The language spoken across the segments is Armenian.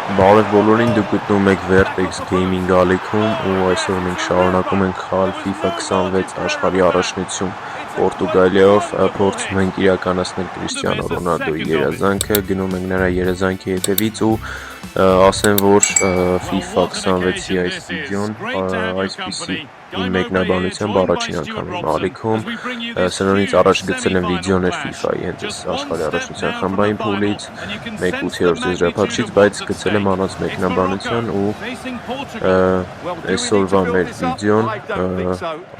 Բարև բոլորին, դուք գտնում եք Vertex Gaming ալիքում ու այսօր մենք շարունակում ենք խաղալ FIFA 26 աշխարհի առաջնություն Պորտուգալիայով փորձում ենք իրականացնել Կրիստիանո Ռոնալդոյի երազանքը, գնում ենք նրա երազանքի հետևից ու ասեմ, որ FIFA 26-ի այս վիդեոն այսպիսի իմ մեկնաբանությամբ առաջին անգամ իմ ալիքում սրանից առաջ գցել եմ վիդեոներ FIFA-ի հենց այս աշխարհի առաջնության խմբային փուլից 1/8 եզրափակչից, բայց գցել եմ առանց մեկնաբանության ու այսօրվա մեր վիդեոն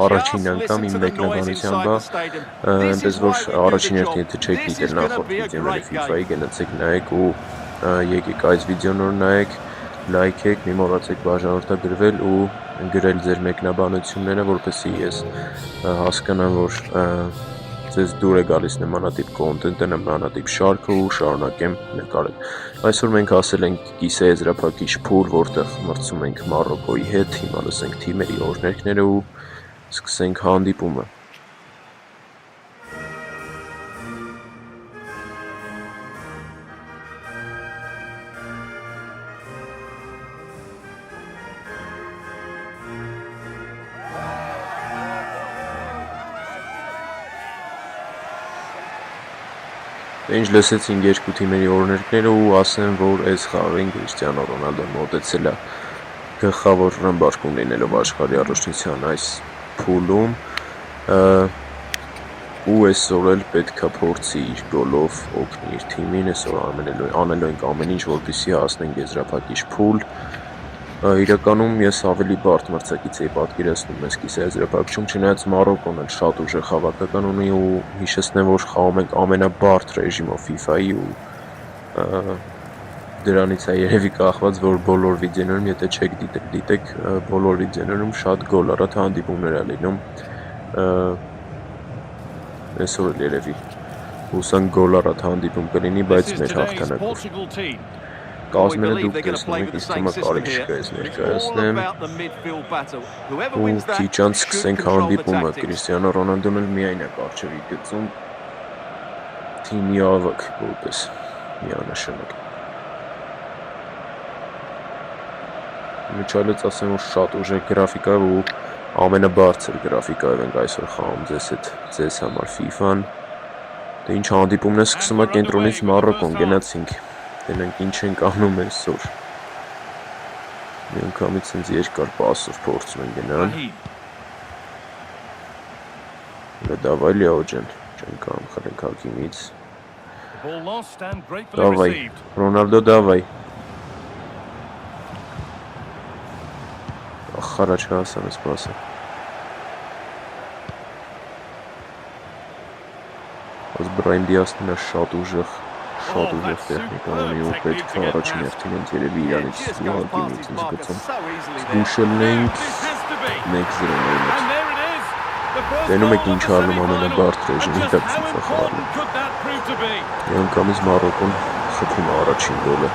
առաջին անգամ իմ մեկնաբանությամբ այնպես որ առաջին հերթին եթե չեք դիտել նախորդ վիդեոները FIFA-ի գնացեք նայեք ու եկեք այս վիդեոն որ նայեք, լայքեք, մի մոռացեք բաժանորդագրվել ու գրել ձեր մեկնաբանությունները, որպեսզի ես հասկանամ, որ ձեզ դուր է գալիս նմանատիպ կոնտենտը, նմանատիպ շարքը ու շարունակեմ նկարել։ Այսօր մենք ասել ենք կիսաեզրափակիչ փուլ, որտեղ մրցում ենք Մարոկոյի հետ, հիմա լսենք թիմերի օրհներգները ու սկսենք հանդիպումը։ Ինչ լսեցինք երկու թիմերի օրհներգները ու ասեմ, որ այս խաղին Կրիստիանո Ռոնալդոն մոտեցել է գլխավոր ռմբարկում լինելով աշխարհի առաջնության այս փուլում ու այսօր էլ պետք է փորձի իր գոլով օգնի իր թիմին, այսօր անելու ենք ամեն ինչ, որպեսզի հասնենք եզրափակիչ փուլ։ Իրականում ես ավելի բարդ մրցակից էի պատկերացնում մեզ կիսաեզրափակչում, չնայած Մարոկոն էլ շատ ուժեղ հավաքական ունի ու հիշեցնեմ, որ խաղում ենք ամենաբարդ ռեժիմով FIFA-ի ու դրանից է երևի կախված, որ բոլոր վիդեոներում, եթե չեք դիտել, դիտեք, բոլոր վիդեոներում շատ գոլառատ հանդիպումներ է լինում։ Այսօր էլ երևի հուսանք գոլառատ հանդիպում կլինի, բայց մեր հաղթանակով։ Կազմերը դուք տեսնում եք, իսկ հիմա կարիք չկա ես ներկայացնեմ ու քիչ անց սկսենք հանդիպումը։ Կրիստիանո Ռոնալդոն էլ միայն է կարճերի գծում թիմի ավակ որպես միանշանակ։ Միջալից ասեմ, որ շատ ուժեղ գրաֆիկա ու ամենաբարձր գրաֆիկայով ենք այսօր խաղում ձեզ համար FIFA-ն։ Դե ինչ հանդիպումն է սկսում է կենտրոնից Մարոկոն, գնացինք։ Դենանք ինչ ենք անում այսօր։ Մի անգամից ինձ երկար պասով փորձում են գնալ։ Դավայ լիաոջան, չենք անում խրենք հակիմից։ Դավայ, Ռոնալդո դավայ։ Խարաչ հասան ես պասը։ Ոս Բրայմ Դիասն է շատ ուժեղ տեխնիկա ունի ու պետք է առաջին հերթին հենց երևի իրանից ու հակիմից ինձ գծում զգուշելն ենք 1-0 նույնից դենում եք ինչ արնում ամենաբարդ ռեժիմի տակ FIFA խաղալում մի անգամից Մարոկոն խփում է առաջին գոլը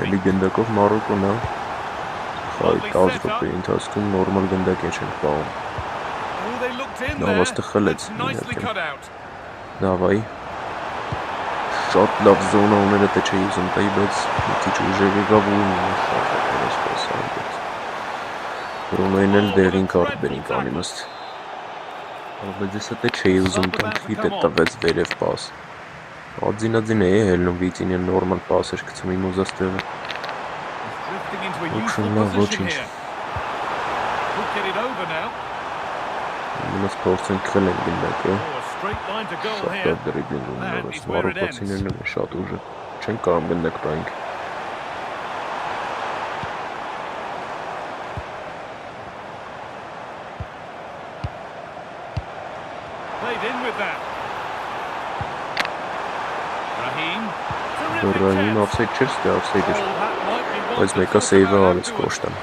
էլի գնդակով Մարոկոն է Այդ 10 րոպեի ընթացքում նորմալ գնդակ չենք պահում։ Նավաստը խլեց Նավայի շատ լավ զոնա ուներ դա չէի ուզում տայի, բայց մի քիչ ուժեղ եկավ ու շատ այսպես այնպես։ Ռոնոյն էլ դերին կարդ բերինք անիմաստ։ Բայց ես դա չէի ուզում տալ, խիտ է տվեց վերև պաս։ Ադզինադին է հելնում վիծինը նորմալ պաս էր գցում իմ ուզած տեղը։ Ոչինչ ոչինչ։ Մենք փորձենք խլել գնդակը։ Շատ դրիբլինգ ունի, Մարոկացիներն են շատ ուժեղ։ Չեն կարող գնդակ տանք։ Ռահիմ offside չէր, ստե offside էր։ Բայց մեկը save-ը արեց Կոշտան։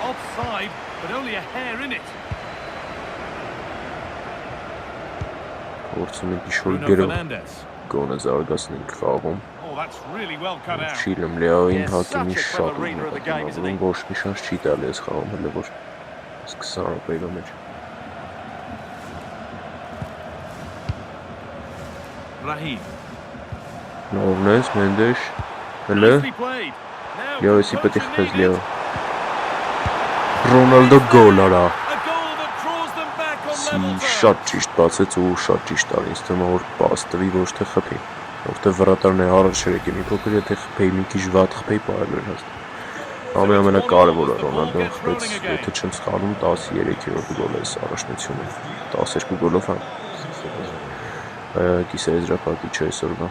Փորձում ենք ինչ-որ գրով գոնը զարգացնենք խաղում։ Չիլում Լեոին հակիմի շատ ուժ է, ոչ մի շանս չի տալի այս խաղում, հələ որ 20 րոպեի մեջ։ Նովնես, Մենդեշ, հլը, Լեո եսի պետի խպես Լեո, Ռոնալդո գոլ արա, շատ ճիշտ բացեց ու շատ ճիշտ արի, ինձ թվում է որ պաս տվի ոչ թե խփի, որտեղ վրատարն է առաջ երեկի մի փոքր եթե խփեի մի քիչ վատ խփեի պարել էր հաստ, ամենակարևորը Ռոնալդոն խփեց, եթե չեմ սխալվում 13-րդ գոլ է առաջնությունը, 12 գոլով հա, կիսաեզրափակիչ է այսօրվա,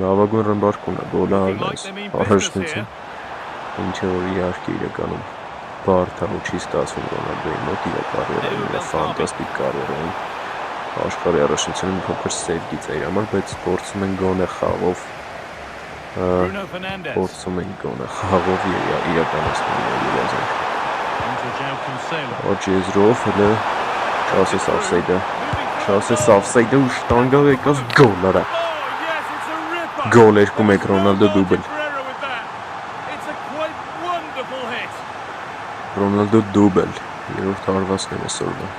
լավագույն ռմբարկուն է, գոլը այս առաջնություն, ինչը որ իհարկե իրականում բարդ ու չի ստացվում Ռոնալդոյի մոտ իր կարիերայում, ֆանտաստիկ կարիերայում, աշխարհի առաջնությունում փոքր սև գիծ է իր համար, բայց փորձում են գոնե խաղով իրականացնել իրազանք։ Օջեզրով հլը Չասես ավսայդը ու շտանգավ եկավ գոլ արա։ Գոլ 2-1 Ռոնալդո դուբլ։ Ռոնալդո դուբլ, երորդ հարվածն է այսօրվա։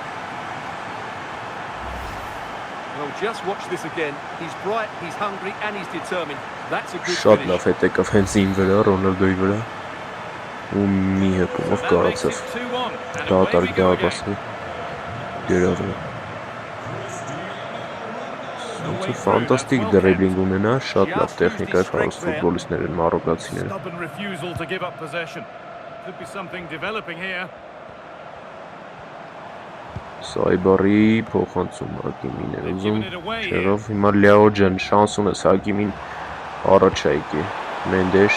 Շատ լավ հետ եկավ հենց ին վրա, Ռոնալդոյի վրա ու մի հպումով կարացավ, դատարկ դարպասվի գերավը։ Ֆանտաստիկ դրեբլինգ ունենա, շատ լավ տեխնիկայով հարուստ ֆուտբոլիստներ են մարոկացիները։ Սայբարի փոխանցում Հակիմին էր ուզում, չերով, հիմա Լեո ջան, շանս ունես Հակիմին առաջ է եկի, Մենդեշ,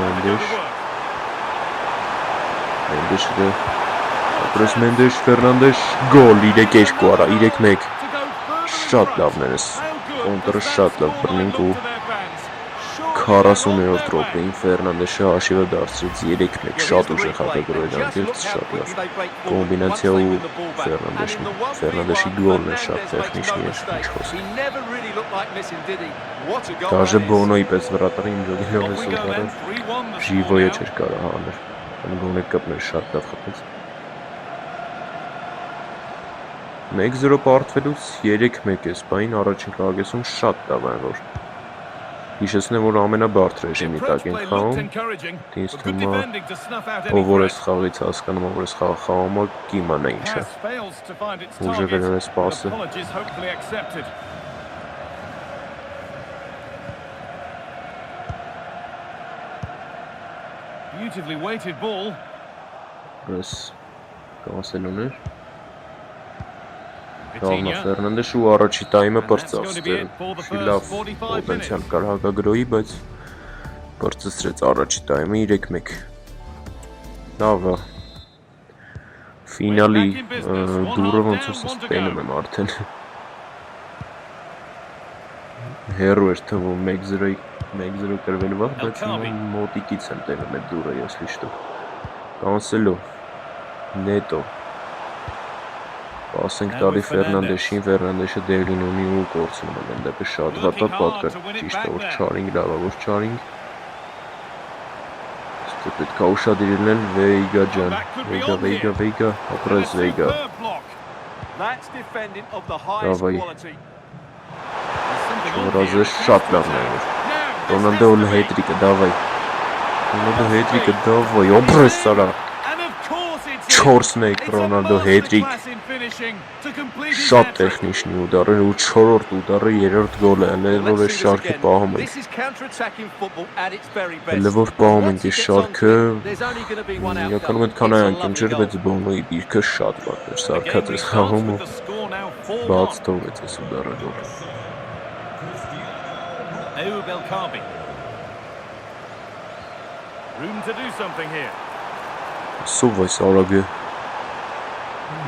Մենդեշ, Ֆերնանդեշ, գոլ, 3-2 արա, 3-1, շատ լավն ես, կոնտրը շատ լավ բռնինք ու 40-րդ րոպեին Ֆերնանդեշը հաշիվը դարձրեց 3-1, շատ ուժեղ հատագրոյն անգերց, շատ լավ, կոմբինացիա ու Ֆերնանդեշի գոլն է շատ տեխնիչնի էր, ինչ խոսք։ Դաժե Բոնոյի պես վրատարի իմ ժոգելով ես ուղարը, ժիվոյը չեր կարա հաներ, գոնե կպներ շատ լավ խպեց։ 1-0 պարտվելուց 3-1 է սպային առաջին կաղագեսում շատ լավ են որ հիշեցնեմ որ ամենաբարդ ռեժիմի տակ ենք խաղում ինձ թվում է ով որ ես խաղից հասկանում ով որ ես խաղում կիմանա ինչ է ուժը վերան է սպասը Beautifully weighted ball. Yes. Կանսելուն էր Ռոնալդո Ֆերնանդեշը ու առաջի տայմը պրծավ, լավ պոտենցիալ կար հակագրոյի, բայց պրծեցրեց առաջի տայմը 3-1 լավ է ֆինալի դուրը ոնց որ սպենում եմ արդեն հերու էր թվում 1-0 կրվելու վաղ, բայց մոտիկից եմ տենում այդ դուրը եսլի շտո կանսելո նետո Պասենք տալի Ֆերնանդեշին, Ֆերնանդեշը դեղին ունի ու կորցնում է դեպը շատ վատատ պատկար, ճիշտ է որ չարինգ, լավա որ չարինգ Ստե պետք է ուշադիրել են Վեյգա ջան, Վեյգա, ապրես Վեյգա Դավայ Չորազը շատ լավն է որ Ռոնալդո հետրիկը, դավայ Ռոնալդո հետրիկը, դավայ, ապրես սարա 4-1 Ռոնալդո հետրիկ Շատ տեխնիչնի ուդարը ու 4-րդ ուդարը 3-րդ գոլը հələ որ այս շարքը պահում ենք հələ որ պահում ենք այս շարքը իրականում այդքան այնքան չէր բայց Բոնոյի դիրքը շատ վատ էր սարքած այս խաղում ու բաց թողեց այս ուդարը գոլ Սով այս արագը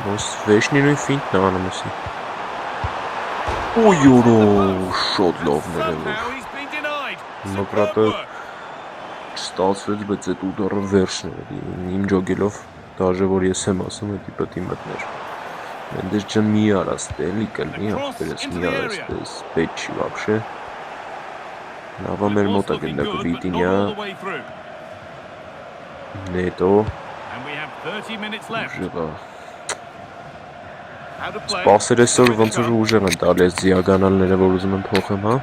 Ոնց վեշնին ու ֆինտն անում եսի Ոյ յորո շոտ լավն էր Մոկրատը չստացվեց, բայց այդ ուդարը վերջն էր իմ ջոգելով դաժե որ ես եմ ասում էդի պետի մտներ Մենդեշ ջան մի արա ստելի կլնի ախպերես մի արա ստես պետ չի վաբշե լավա մեր մոտ է գնդակ վիտինյա Նետո Ժղա Սպասեր այսօր ոնց որ ուժեղ են տալի այս դիագոնալները, որ ուզում եմ փոխեմ, հա։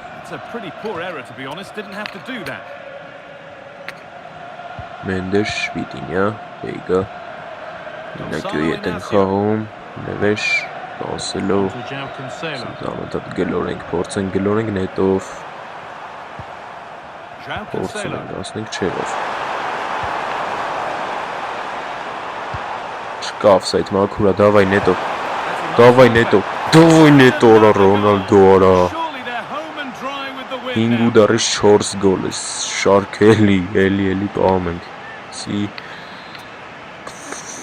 Մենդեշ, Վիտինյա, Վեյգա, Ինակյոյի հետ են խաղում, Նևեշ, Կանսելո, Սանտանատատ գլորենք, փորձենք գլորենք նետով, փորձում ենք, ասնենք չերով։ Չկա ավսայդ մաքուրա, դավայ նետո, արա Ռոնալդո, արա։ 5 ուդարից 4 գոլ է, շարք էլի պահում ենք, սի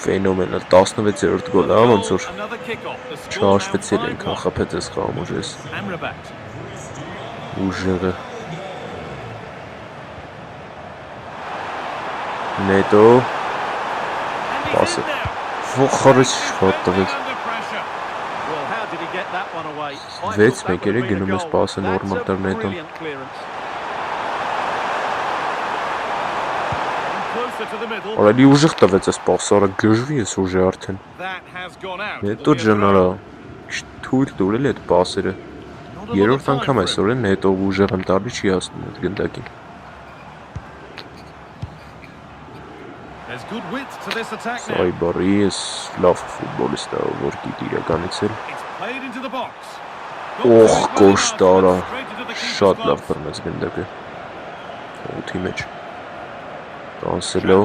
ֆենոմենալ, 16-րդ գոլ, հա, ոնց որ չհաշվեցել ենք, անխապեց ես խաղում ուժես, ուժեղը, նետո, պասը, վոխարից շղատ տվեց, 6-1 գնում ես պասը նորմալ տար նետոն, Արալի ուժեղ տվեց ես պասը, արա գժվի ես ուժե արդեն, նետո ջան արա, թույլ տուրել է այդ պասերը, երորդ անգամ այսօր են նետով ուժեղ եմ տարլի չի հասնում այդ գնդակին, սայ բարի ես լավ ֆուտբոլիստ է, որ գիտ իրականիցել, օխ կոշտ արա, շատ լավ բռնեց գնդակը, 8-ի մեջ, Կանսելո,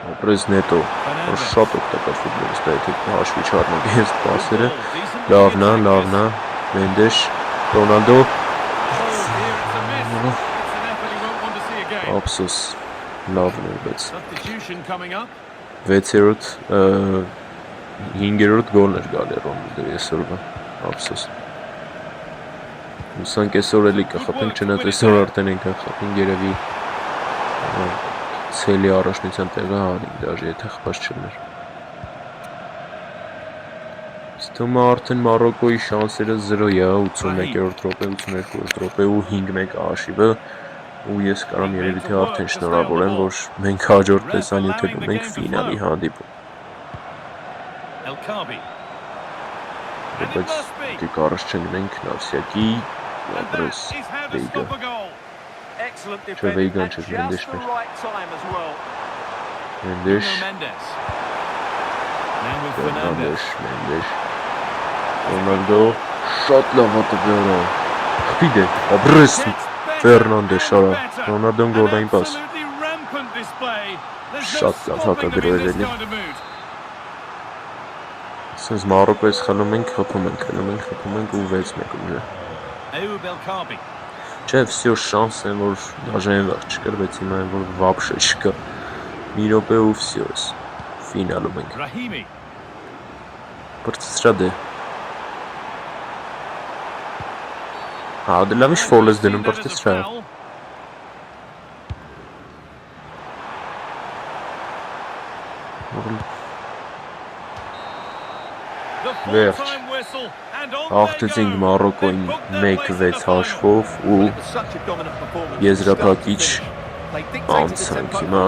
ապրես նետո, շատ օգտակար ֆուտբոլիստ է, եթե հաշվի չառնենք ես պասերը, լավնա, Մենդեշ, Ռոնալդո, ապսոս, լավն էր, բայց 5-րդ գոլն էր գալի Ռոնալդո այսօրվա, ապսոս, ուսանք այսօր էլի կխփենք, չնայած այսօր արդեն ենք կխփենք երևի ցելի առաջնության տեղը հանենք դաժե եթե խփած չլներ։ Ստում արդեն Մարոկոյի շանսերը 0-ը, 81-րդ րոպե, 82-րդ րոպե ու 5-1 աշիվը ու ես կարամ երևի թե արդեն շնորհավորեմ, որ մենք հաջորդ տեսանյութեր ունենք ֆինալի հանդիպում։ Բայց դուք առաջ չգնենք Նավսյակի, ապրես Վեյգա, չէ Վեյգան չէ, Մենդեշն էր, Մենդեշ, Ռոնալդո, շատ լավ ատվերա, խպիդ է, ապրես Ֆերնանդեշ արա, Ռոնալդոն գոլային պաս, շատ լավ հակագրեր էլի, սենց Մարոկոյից խլում ենք, խփում ենք ու 6-1 ուժը, չէ, վսյո շանս են, որ դաժե են վաղ չկր, բայց հիմա են, որ վապշը չկա, մի րոպե ու վսյո ես, ֆինալում ենք, պրծծրադ է, հա, դե լավ իշ ֆոլ ես դնում պրծծրա, վերջ, աղթեցինք Մարոկոյին 1-6 հաշվով ու եզրափակիչ անցանք, հիմա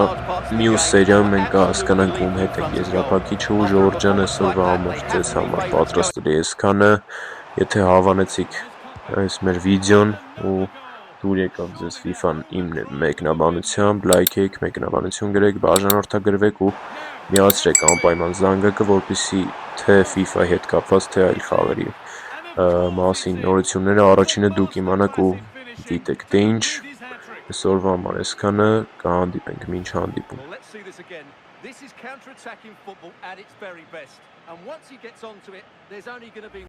մյուս սերիան մենք հասկանանք ում հետ ենք եզրափակիչը ու Ժորջան այսօրվա համար ձեզ համար պատրաստել է այսքանը, եթե հավանեցիք այս մեր վիդեոն ու դուր եկավ ձեզ FIFA-ն իմ մեկնաբանությամբ, լայքեք, մեկնաբանություն գրեք, բաժանորդագրվեք ու միացրեք անպայման զանգակը, որպեսզի թե FIFA-ի հետ կապված, թե այլ խաղերի մասին նորությունները առաջինը դուք իմանաք ու դիտեք, թե ինչ այսօրվա համար այսքանը կհանդիպենք, մինչ հանդիպում